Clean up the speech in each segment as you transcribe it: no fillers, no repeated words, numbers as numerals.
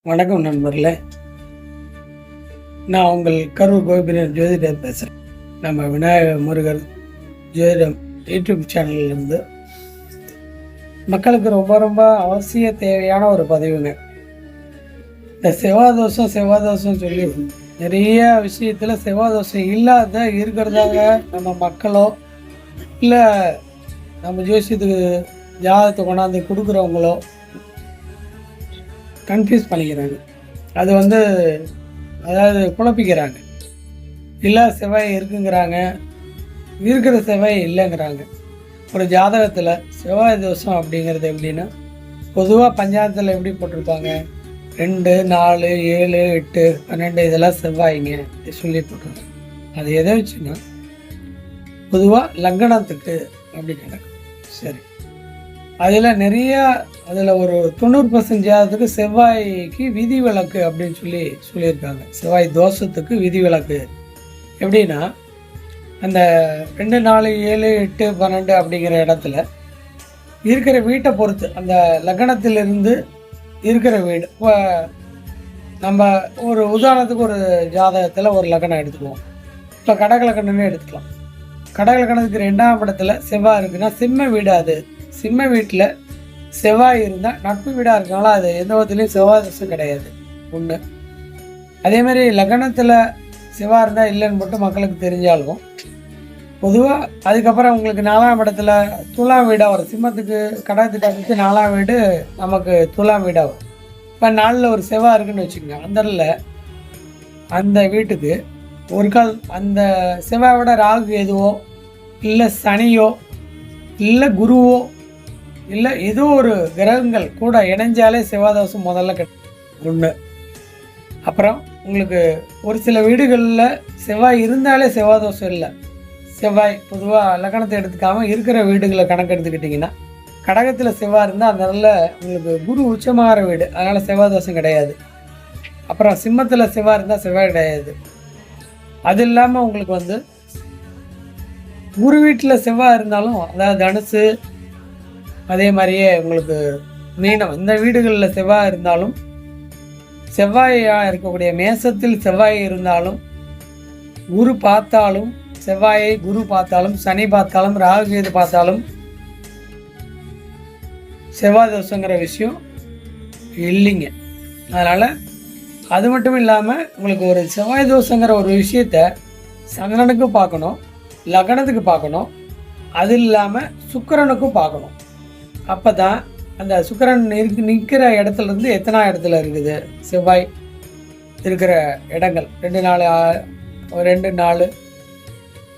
வணக்கம் நண்பர்களே. நான் உங்கள் கரூர் கோபிநாத் ஜோதிடர் பேசுகிறேன். நம்ம விநாயகர் முருகர் ஜோதிடம் யூடியூப் சேனல்லேருந்து மக்களுக்கு ரொம்ப ரொம்ப அவசிய தேவையான ஒரு பதிவுங்க. இந்த செவ்வாதோஷம் சொல்லி நிறைய விஷயத்தில் செவ்வாதோஷம் இல்லாத இருக்கிறதாக நம்ம மக்களோ இல்லை நம்ம ஜோசியத்துக்கு ஜாதகத்தை கொண்டாந்து கொடுக்குறவங்களோ கன்ஃபியூஸ் பண்ணிக்கிறாங்க. அது அதாவது குழப்பிக்கிறாங்க. இல்லை செவ்வாய் இருக்குங்கிறாங்க, இருக்கிற செவ்வாய் இல்லைங்கிறாங்க. ஒரு ஜாதகத்தில் செவ்வாய் தோஷம் அப்படிங்கிறது எப்படின்னா, பொதுவாக பஞ்சாயத்தில் எப்படி போட்டிருப்பாங்க, 2, 4, 7, 8, 12 இதெல்லாம் செவ்வாய்ங்க சொல்லி போட்டிருக்காங்க. அது எதை வச்சுன்னா பொதுவாக லக்னத்துக்கு அப்படி கிடக்கும். சரி, அதில் அதில் ஒரு 90% ஜாதகத்துக்கு செவ்வாய்க்கு விதிவிலக்கு அப்படின்னு சொல்லியிருக்காங்க. செவ்வாய் தோஷத்துக்கு விதிவிலக்கு எப்படின்னா, அந்த 2, 4, 7, 8, 12 அப்படிங்கிற இடத்துல இருக்கிற வீட்டை பொறுத்து, அந்த லக்னத்திலிருந்து இருக்கிற வீடு. இப்போ நம்ம ஒரு உதாரணத்துக்கு ஒரு ஜாதகத்தில் ஒரு லக்னம் எடுத்துக்குவோம். இப்போ கடகலக்கணமே எடுத்துக்கலாம். கடகலக்கணத்துக்கு 2ஆம் இடத்துல செவ்வாய் இருக்குன்னா சிம்ம வீடு. அது சிம்ம வீட்டில் செவ்வாய் இருந்தால் நட்பு வீடாக இருக்கனால அது எந்த விதத்துலேயும் செவ்வாய் தோஷம் கிடையாது. ஒன்று. அதேமாதிரி லக்னத்தில் செவ்வாய் இருந்தால் இல்லைன்னு மட்டும் மக்களுக்கு தெரிஞ்சாலும், பொதுவாக அதுக்கப்புறம் உங்களுக்கு 4ஆம் இடத்துல துலாம் வீடாக வரும். சிம்மத்துக்கு கடகத்துக்கு அடுத்து 4ஆம் வீடு நமக்கு துலாம் வீடாக வரும். இப்போ 4ல் ஒரு செவ்வாய் இருக்குன்னு வச்சுக்கோங்க. அந்த வீட்டுக்கு ஒரு கால் அந்த செவ்வாயோட ராகு எதுவோ இல்லை சனியோ இல்லை குருவோ இல்லை ஏதோ ஒரு கிரகங்கள் கூட இணைஞ்சாலே செவ்வாதோஷம் முதல்ல ஒன்று. அப்புறம் உங்களுக்கு ஒரு சில வீடுகளில் செவ்வாய் இருந்தாலே செவ்வாதோஷம் இல்லை. செவ்வாய் பொதுவாக லக்னத்தை எடுத்துக்காமல் இருக்கிற வீடுகளை கணக்கு எடுத்துக்கிட்டிங்கன்னா, கடகத்தில் செவ்வாய் இருந்தால் அந்த இடத்துல உங்களுக்கு குரு உச்சமாகிற வீடு, அதனால் செவ்வாதோஷம் கிடையாது. அப்புறம் சிம்மத்தில் செவ்வாய் இருந்தால் செவ்வாய் கிடையாது. அது இல்லாமல் உங்களுக்கு குரு வீட்டில் செவ்வாய் இருந்தாலும், அதாவது தனுசு, அதே மாதிரியே உங்களுக்கு மீனம், இந்த வீடுகளில் செவ்வாய் இருந்தாலும், செவ்வாயாக இருக்கக்கூடிய மேசத்தில் செவ்வாய் இருந்தாலும், குரு பார்த்தாலும், செவ்வாயை குரு பார்த்தாலும், சனி பார்த்தாலும், ராகு கேது பார்த்தாலும் செவ்வாய் தோஷங்கிற விஷயம் இல்லைங்க. அதனால் அது மட்டும் இல்லாமல் உங்களுக்கு ஒரு செவ்வாய் தோஷங்கிற ஒரு விஷயத்த சந்திரனுக்கு பார்க்கணும், லக்னத்துக்கு பார்க்கணும், அது இல்லாமல் சுக்கிரனுக்கும் பார்க்கணும். அப்போ தான் அந்த சுக்கிரன் நிற்கிற இடத்துலேருந்து எத்தனாம் இடத்துல இருக்குது செவ்வாய் இருக்கிற இடங்கள், 2, 4,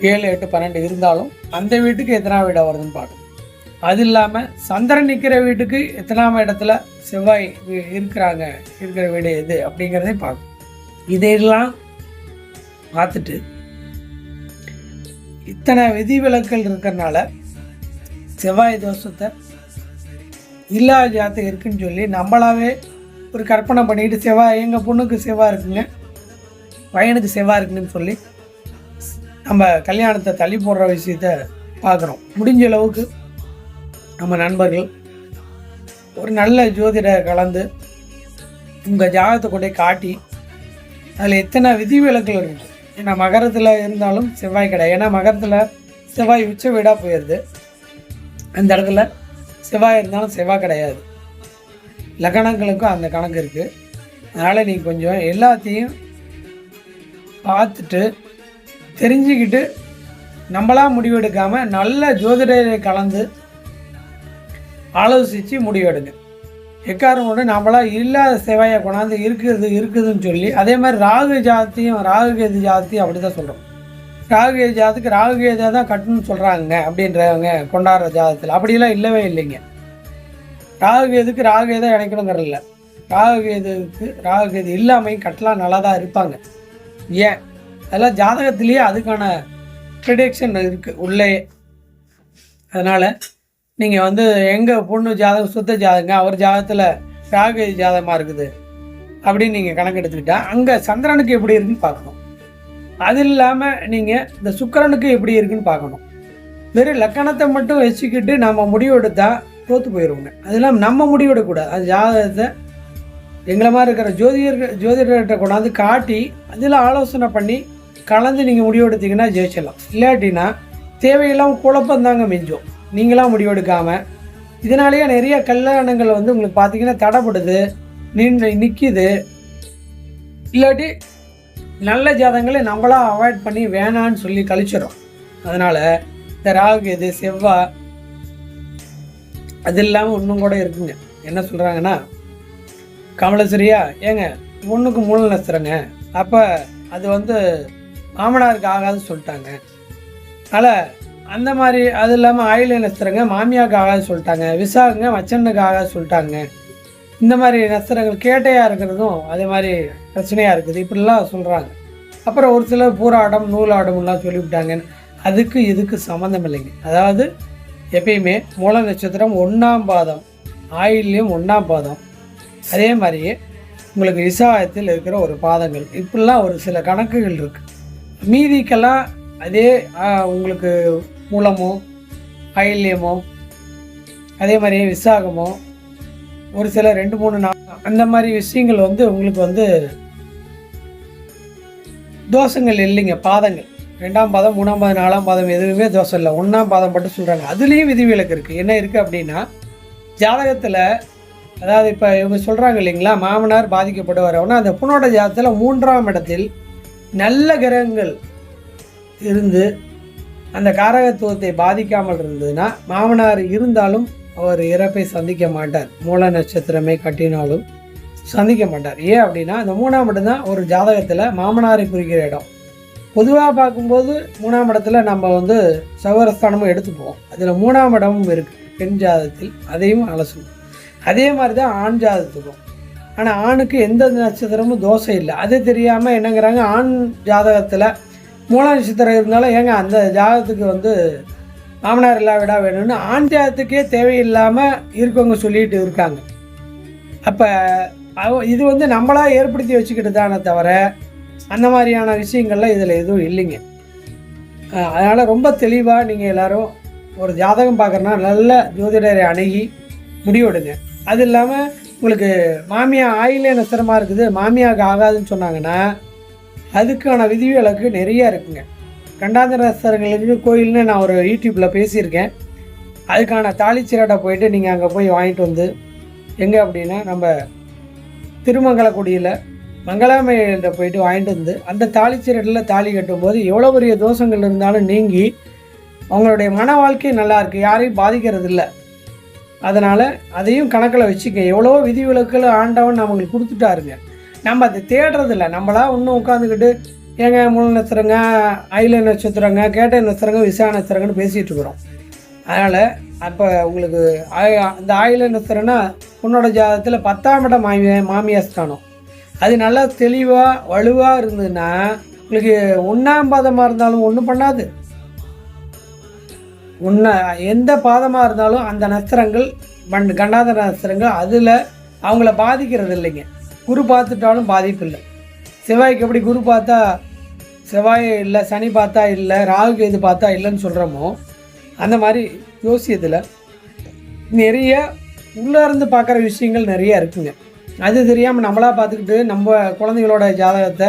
7, 8, 12 இருந்தாலும் அந்த வீட்டுக்கு எத்தனாம் வீடாக வருதுன்னு பார்க்கணும். அது இல்லாமல் சந்திரன் நிற்கிற வீட்டுக்கு எத்தனாம் இடத்துல செவ்வாய் இருக்கிற வீடு எது அப்படிங்கிறதையும் பார்க்கணும். இதையெல்லாம் பார்த்துட்டு இத்தனை விதிவிலக்கல் இருக்கிறனால செவ்வாய் தோஷத்தை இல்லாத ஜாதகம் இருக்குன்னு சொல்லி நம்மளாவே ஒரு கற்பனை பண்ணிக்கிட்டு, செவ்வாய் எங்கள் பொண்ணுக்கு செவ்வாய் இருக்குங்க, பையனுக்கு செவ்வாய் இருக்குன்னு சொல்லி நம்ம கல்யாணத்தை தள்ளி போடுற விஷயத்த பார்க்குறோம். முடிஞ்ச அளவுக்கு நம்ம நண்பர்கள் ஒரு நல்ல ஜோதிடர் கலந்து உங்கள் ஜாதகத்தை கொண்டே காட்டி அதில் எத்தனை விதிவிலக்கல் இருக்குது. ஏன்னா மகரத்தில் இருந்தாலும் செவ்வாய் கிடையாது. ஏன்னா மகரத்தில் செவ்வாய் உச்ச வீடாக போயிடுது. அந்த இடத்துல செவ்வாய் இருந்தாலும் செவ்வாய் கிடையாது. லக்னங்களுக்கும் அந்த கணக்கு இருக்குது. அதனால் நீங்கள் கொஞ்சம் எல்லாத்தையும் பார்த்துட்டு தெரிஞ்சுக்கிட்டு நம்மளாக முடிவெடுக்காமல் நல்ல ஜோதிடரை கலந்து ஆலோசித்து முடிவெடுங்க. எக்காரணோடு நம்மளாம் இல்லாத செவ்வாயை கொண்டாந்து இருக்குதுன்னு சொல்லி, அதே மாதிரி ராகு கேது ஜாதத்தையும் அப்படி தான் சொல்கிறோம். ராகு கேது ஜாதத்துக்கு ராகு கேதை தான் கட்டணும்னு சொல்கிறாங்க அப்படின்றவங்க கொண்டாடுற ஜாதகத்தில் அப்படிலாம் இல்லவே இல்லைங்க. ராகு கேதை இணைக்கணுங்கிறதில்ல. ராகு கேது இல்லாமையும் கட்டலாம் நல்லா தான் இருப்பாங்க. ஏன், அதெல்லாம் ஜாதகத்திலேயே அதுக்கான ப்ரிடிக்ஷன் இருக்குது உள்ளே. அதனால் நீங்கள் எங்கள் பொண்ணு ஜாதகம் சுத்த ஜாதகங்க, அவர் ஜாதகத்தில் ராகு ஜாதகமாக இருக்குது அப்படின்னு நீங்கள் கணக்கு எடுத்துக்கிட்டால் அங்கே சந்திரனுக்கு எப்படி இருக்குன்னு பார்க்கணும். அது இல்லாமல் நீங்கள் இந்த சுக்கிரனுக்கு எப்படி இருக்குன்னு பார்க்கணும். வெறும் லக்கணத்தை மட்டும் வச்சுக்கிட்டு நம்ம முடிவு எடுத்தால் தோற்று போயிடுவோங்க. அது இல்லாமல் நம்ம முடிவு எடுக்கக்கூடாது. அது ஜாதகத்தை எங்களை மாதிரி இருக்கிற ஜோதிடர்கிட்ட கொண்டாந்து காட்டி அதில் ஆலோசனை பண்ணி கலந்து நீங்கள் முடிவெடுத்தீங்கன்னா ஜெயிச்சிடலாம். இல்லாட்டினா தேவையெல்லாம் குழப்பந்தாங்க மிஞ்சும். நீங்களாம் முடிவெடுக்காமல் இதனாலேயே நிறைய கல்யாணங்கள் வந்து உங்களுக்கு பார்த்தீங்கன்னா தடைப்படுது, நிற்கிது. இல்லாட்டி நல்ல ஜாதகங்களை நம்மளாம் அவாய்ட் பண்ணி வேணான்னு சொல்லி கழிச்சிடும். அதனால் இந்த ராகு எது செவ்வாய் அது இல்லாமல் இன்னும் கூட இருக்குங்க. என்ன சொல்கிறாங்கன்னா, கமலசரியா ஏங்க ஒன்றுக்கு மூல நஸ்திரங்க, அப்போ அது வந்து மாமனாருக்கு ஆகாதுன்னு சொல்லிட்டாங்க. அதனால் அந்த மாதிரி அது இல்லாமல் ஆயில நஸ்திரங்க மாமியாவுக்கு ஆகாதுன்னு சொல்லிட்டாங்க, விசாகங்க மச்சனுக்கு ஆகாது சொல்லிட்டாங்க. இந்த மாதிரி நஸ்திரங்கள் கேட்டையாக இருக்கிறதும் அதே மாதிரி பிரச்சனையாக இருக்குது, இப்படிலாம் சொல்கிறாங்க. அப்புறம் ஒரு சிலர் பூராடம் நூலாடம்லாம் சொல்லிவிட்டாங்கன்னு. அதுக்கு இதுக்கு சம்மந்தம் இல்லைங்க. அதாவது எப்பயுமே மூல நட்சத்திரம் 1ஆம் பாதம், ஆயில்லையும் 1ஆம் பாதம், அதே மாதிரியே உங்களுக்கு விசாகத்தில் இருக்கிற ஒரு பாதங்கள், இப்படிலாம் ஒரு சில கணக்குகள் இருக்குது. மீதிக்கெல்லாம் அதே உங்களுக்கு மூலமோ ஆயில்யமோ அதே மாதிரியே விசாகமோ ஒரு சில 2-3 நாள் அந்த மாதிரி விஷயங்கள் வந்து உங்களுக்கு வந்து தோஷங்கள் இல்லைங்க. பாதங்கள் 2ஆம் பாதம் 3ஆம் பாதம் 4ஆம் பாதம் எதுவுமே தோஷம் இல்லை. 1ஆம் பாதம் மட்டும் சொல்கிறாங்க. அதுலேயும் விதிவிலக்கு இருக்குது. என்ன இருக்குது அப்படின்னா, ஜாதகத்தில் அதாவது இப்போ இவங்க சொல்கிறாங்க இல்லைங்களா, மாமனார் பாதிக்கப்படுவாரவனா அந்த பொண்ணோட ஜாதகத்தில் 3ஆம் இடத்தில் நல்ல கிரகங்கள் இருந்து அந்த காரகத்துவத்தை பாதிக்காமல் இருந்ததுன்னா மாமனார் இருந்தாலும் அவர் இறப்பை சந்திக்க மாட்டார். மூல நட்சத்திரமே கட்டினாலும் சந்திக்க மாட்டார். ஏன் அப்படின்னா அந்த 3ஆம் இடம் தான் ஒரு ஜாதகத்தில் மாமனாரை குறிக்கிற இடம். பொதுவாக பார்க்கும்போது 3ஆம் இடத்துல நம்ம வந்து சகோதரஸ்தானமும் எடுத்துப்போம். அதில் 3ஆம் இடமும் இருக்குது பெண் ஜாதகத்தில், அதையும் அலசணும். அதே மாதிரி தான் ஆண் ஜாதகத்துக்கும். ஆனால் ஆணுக்கு எந்த நட்சத்திரமும் தோஷம் இல்லை. அது தெரியாமல் என்னங்கிறாங்க, ஆண் ஜாதகத்தில் மூல நட்சத்திரம் இருந்தாலும் ஏங்க அந்த ஜாதகத்துக்கு வந்து மாமனார் இல்லா விடா வேணும்னு ஆண் ஜாதகத்துக்கே தேவையில்லாமல் இருக்கவங்க சொல்லிட்டு இருக்காங்க. அப்போ இது வந்து நம்மளாக ஏற்படுத்தி வச்சுக்கிட்டு தானே தவிர அந்த மாதிரியான விஷயங்கள்லாம் இதில் எதுவும் இல்லைங்க. அதனால் ரொம்ப தெளிவாக நீங்கள் எல்லோரும் ஒரு ஜாதகம் பார்க்குறனா நல்ல ஜோதிடரை அணுகி முடிவெடுங்க. அது இல்லாமல் உங்களுக்கு மாமியா ஆயிலே நஸ்திரமாக இருக்குது, மாமியாவுக்கு ஆகாதுன்னு சொன்னாங்கன்னா அதுக்கான விதிவிலக்கு நிறையா இருக்குங்க. கண்டாந்திர நஸ்திரங்களுக்கு கோயில்னு நான் ஒரு யூடியூப்பில் பேசியிருக்கேன். அதுக்கான தாலிச்சிராட்டை போயிட்டு நீங்கள் அங்கே போய் வாங்கிட்டு வந்து எங்கே அப்படின்னா நம்ம திருமங்கலக்குடியில் மங்களாமையிட்ட போயிட்டு வாங்கிட்டு வந்து அந்த தாலிச்சிரட்டில் தாலி கட்டும்போது எவ்வளோ பெரிய தோஷங்கள் இருந்தாலும் நீங்கி அவங்களுடைய மன வாழ்க்கை நல்லா இருக்குது, யாரையும் பாதிக்கிறது இல்லை. அதனால் அதையும் கணக்கில் வச்சுக்க. எவ்வளோ விதிவிலக்குகள் ஆண்டவன் நம்மளுக்கு கொடுத்துட்டாருங்க. நம்ம அதை தேடுறதில்ல. நம்மளாம் இன்னும் உட்காந்துக்கிட்டு ஏங்க மூல நட்சத்திரங்க ஆயில நட்சத்திரங்க கேட்ட நட்சத்திரங்க விசா நட்சத்திரங்கன்னு பேசிகிட்டு இருக்கிறோம். அதனால் அப்போ உங்களுக்கு இந்த ஆயில நட்சத்திரம்னா உன்னோட ஜாதகத்தில் 10ஆம் இடம் மாமியார் ஸ்தானம் அது நல்லா தெளிவாக வலுவாக இருந்ததுன்னா உங்களுக்கு 1ஆம் பாதமாக இருந்தாலும் ஒன்றும் பண்ணாது. எந்த பாதமாக இருந்தாலும் அந்த நட்சத்திரங்கள் கண்டாத நட்சத்திரங்கள் அதில் அவங்கள பாதிக்கிறது இல்லைங்க. குரு பார்த்துட்டாலும் பாதிப்பு இல்லை. செவ்வாய்க்கு எப்படி குரு பார்த்தா செவ்வாய் இல்லை, சனி பார்த்தா இல்லை, ராகு எது பார்த்தா இல்லைன்னு சொல்கிறோமோ அந்த மாதிரி ஜோசியத்தில் நிறைய உள்ளே இருந்து பார்க்குற விஷயங்கள் நிறைய இருக்குங்க. அது தெரியாமல் நம்மளாக பார்த்துக்கிட்டு நம்ம குழந்தைகளோட ஜாதகத்தை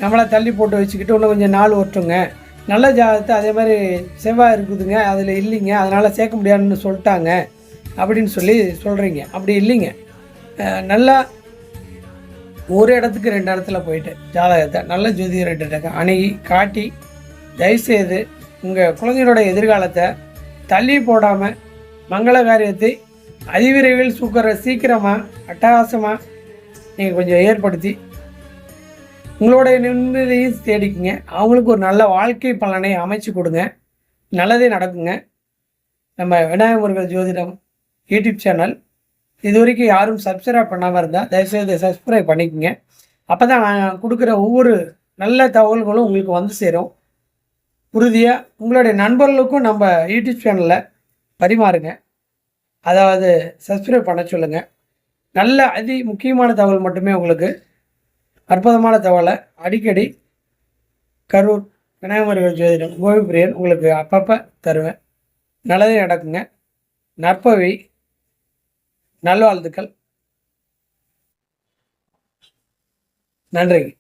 நம்மளை தள்ளி போட்டு வச்சுக்கிட்டு இன்னும் கொஞ்சம் நாள் ஓட்டுங்க, நல்ல ஜாதகத்தை அதே மாதிரி செவ்வாய் இருக்குதுங்க அதில் இல்லைங்க அதனால் சேர்க்க முடியாதுன்னு சொல்லிட்டாங்க அப்படின்னு சொல்லி சொல்கிறீங்க. அப்படி இல்லைங்க. நல்லா ஒரு இடத்துக்கு 2 இடத்துல போயிட்டு ஜாதகத்தை நல்ல ஜோதிடர்கிட்ட அணுகி காட்டி தயவுசெய்து உங்கள் குழந்தைகளோட எதிர்காலத்தை தள்ளி போடாமல் மங்கள காரியத்தை அதிவிரைவில் சீக்கிரமாக அட்டகாசமாக நீங்கள் கொஞ்சம் ஏற்படுத்தி உங்களுடைய நிம்மதியையும் தேடிக்குங்க. அவங்களுக்கு ஒரு நல்ல வாழ்க்கை பலனை அமைச்சு கொடுங்க. நல்லதே நடக்குங்க. நம்ம விநாயக முருகன் ஜோதிடம் யூடியூப் சேனல் இது வரைக்கும் யாரும் சப்ஸ்கிரைப் பண்ணாமல் இருந்தால் தயவுசெய்து சப்ஸ்கிரைப் பண்ணிக்கோங்க. அப்போ தான் நான் கொடுக்குற ஒவ்வொரு நல்ல தகவல்களும் உங்களுக்கு வந்து சேரும். உறுதியாக உங்களுடைய நண்பர்களுக்கும் நம்ம யூடியூப் சேனலில் பரிமாறுங்க. அதாவது சப்ஸ்கிரைப் பண்ண சொல்லுங்கள். நல்ல முக்கியமான தகவல் மட்டுமே உங்களுக்கு அற்புதமான தகவலை அடிக்கடி கரூர் விநாயகர் ஜோதிடம் கோவிப்பிரியன் உங்களுக்கு அப்பப்போ தருவேன். நல்லதே நடக்குங்க. நற்பவி நல்வாழ்த்துக்கள். நன்றிங்க.